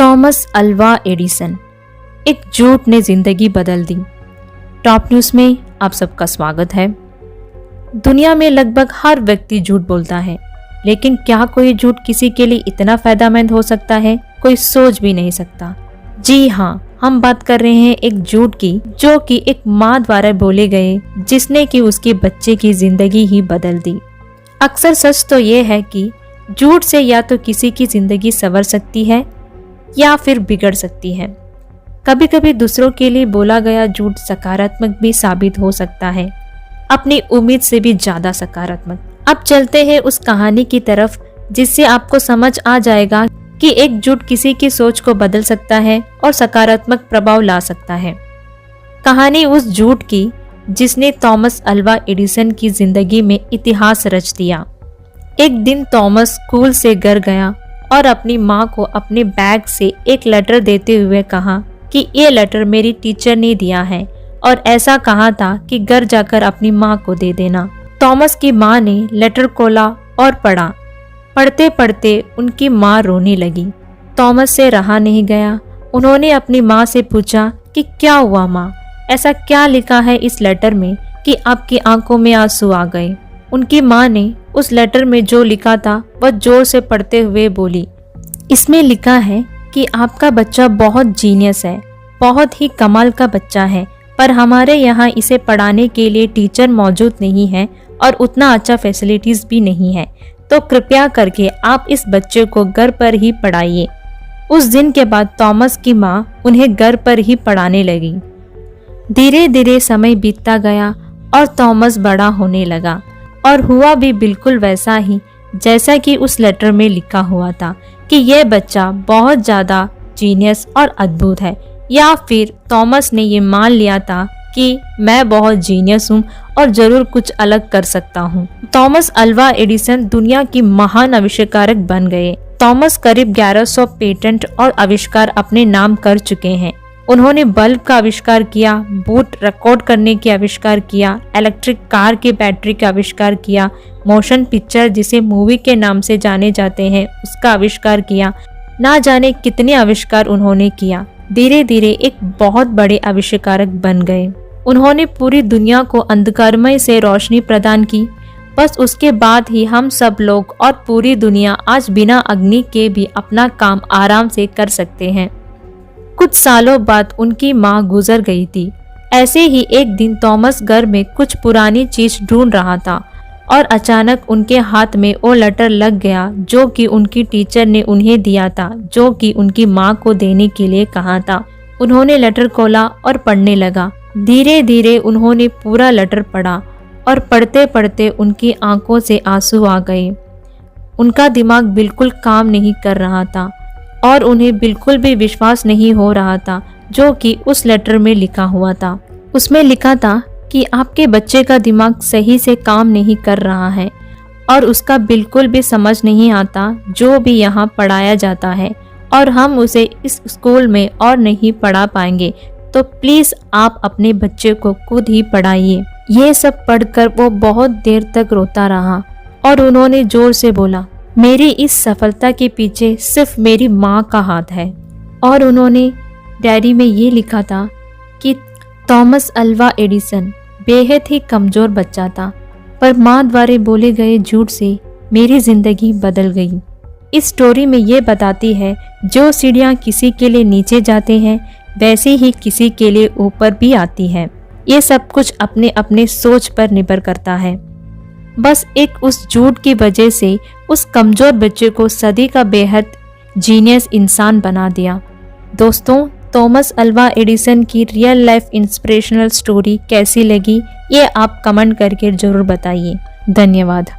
Thomas Alva Edison, एक झूठ ने जिंदगी बदल दी। टॉप न्यूज़ में आप सबका स्वागत है। दुनिया में लगभग हर व्यक्ति झूठ बोलता है, लेकिन क्या कोई झूठ किसी के लिए इतना फायदेमंद हो सकता है, कोई सोच भी नहीं सकता। जी हाँ, हम बात कर रहे हैं एक झूठ की, जो कि एक माँ द्वारा बोले गए, जिसने कि उसके बच्चे की जिंदगी ही बदल दी। अक्सर सच तो ये है कि झूठ से या तो किसी की जिंदगी संवर सकती है या फिर बिगड़ सकती है। कभी कभी दूसरों के लिए बोला गया झूठ सकारात्मक भी साबित हो सकता है, अपनी उम्मीद से भी ज्यादा सकारात्मक। अब चलते हैं उस कहानी की तरफ, जिससे आपको समझ आ जाएगा कि एक झूठ किसी की सोच को बदल सकता है और सकारात्मक प्रभाव ला सकता है। कहानी उस झूठ की जिसने थॉमस अल्वा एडिसन की जिंदगी में इतिहास रच दिया। एक दिन थॉमस स्कूल से घर गया और अपनी माँ को अपने बैग से एक लेटर देते हुए कहा कि ये लेटर मेरी टीचर ने दिया है और ऐसा कहा था कि घर जाकर अपनी माँ को दे देना। थॉमस की माँ ने लेटर खोला और पढ़ा। पढ़ते पढ़ते उनकी माँ रोने लगी। थॉमस से रहा नहीं गया। उन्होंने अपनी माँ से पूछा कि क्या हुआ माँ, ऐसा क्या लिखा है इस लेटर में कि आपकी आंखों में आंसू आ गए। उनकी माँ ने उस लेटर में जो लिखा था वह जोर से पढ़ते हुए बोली, इसमें लिखा है कि आपका बच्चा बहुत जीनियस है, बहुत ही कमाल का बच्चा है, पर हमारे यहाँ इसे पढ़ाने के लिए टीचर मौजूद नहीं है और उतना अच्छा फैसिलिटीज भी नहीं है, तो कृपया करके आप इस बच्चे को घर पर ही पढ़ाइए। उस दिन के बाद थॉमस की माँ उन्हें घर पर ही पढ़ाने लगी। धीरे धीरे समय बीतता गया और थॉमस बड़ा होने लगा, और हुआ भी बिल्कुल वैसा ही जैसा कि उस लेटर में लिखा हुआ था कि यह बच्चा बहुत ज़्यादा जीनियस और अद्भुत है, या फिर थॉमस ने ये मान लिया था कि मैं बहुत जीनियस हूँ और ज़रूर कुछ अलग कर सकता हूँ। थॉमस अल्वा एडिसन दुनिया की महान आविष्कारक बन गए। थॉमस करीब 1100 पेटेंट और आविष्कार अपने नाम कर चुके हैं। उन्होंने बल्ब का आविष्कार किया, बूट रिकॉर्ड करने के आविष्कार किया, इलेक्ट्रिक कार के बैटरी का आविष्कार किया, मोशन पिक्चर जिसे मूवी के नाम से जाने जाते हैं उसका आविष्कार किया। ना जाने कितने आविष्कार उन्होंने किया। धीरे धीरे एक बहुत बड़े आविष्कारक बन गए। उन्होंने पूरी दुनिया को अंधकारमय से रोशनी प्रदान की। बस उसके बाद ही हम सब लोग और पूरी दुनिया आज बिना अग्नि के भी अपना काम आराम से कर सकते हैं। कुछ सालों बाद उनकी माँ गुजर गई थी। ऐसे ही एक दिन थॉमस घर में कुछ पुरानी चीज ढूंढ रहा था और अचानक उनके हाथ में वो लेटर लग गया जो कि उनकी टीचर ने उन्हें दिया था, जो कि उनकी माँ को देने के लिए कहा था। उन्होंने लेटर खोला और पढ़ने लगा। धीरे धीरे उन्होंने पूरा लेटर पढ़ा और पढ़ते पढ़ते उनकी आंखों से आंसू आ गए। उनका दिमाग बिल्कुल काम नहीं कर रहा था और उन्हें बिल्कुल भी विश्वास नहीं हो रहा था जो कि उस लेटर में लिखा हुआ था। उसमें लिखा था कि आपके बच्चे का दिमाग सही से काम नहीं कर रहा है और उसका बिल्कुल भी समझ नहीं आता जो भी यहाँ पढ़ाया जाता है, और हम उसे इस स्कूल में और नहीं पढ़ा पाएंगे, तो प्लीज आप अपने बच्चे को खुद ही पढ़ाइए। ये सब पढ़कर वो बहुत देर तक रोता रहा और उन्होंने जोर से बोला, मेरी इस सफलता के पीछे सिर्फ मेरी माँ का हाथ है। और उन्होंने डायरी में ये लिखा था कि थॉमस अल्वा एडिसन बेहद ही कमजोर बच्चा था, पर माँ द्वारा बोले गए झूठ से मेरी जिंदगी बदल गई। इस स्टोरी में ये बताती है, जो सीढ़ियाँ किसी के लिए नीचे जाते हैं वैसे ही किसी के लिए ऊपर भी आती है। ये सब कुछ अपने अपने सोच पर निर्भर करता है। बस एक उस झूठ की वजह से उस कमजोर बच्चे को सदी का बेहद जीनियस इंसान बना दिया। दोस्तों, थॉमस अल्वा एडिसन की रियल लाइफ इंस्पिरेशनल स्टोरी कैसी लगी, ये आप कमेंट करके जरूर बताइए। धन्यवाद।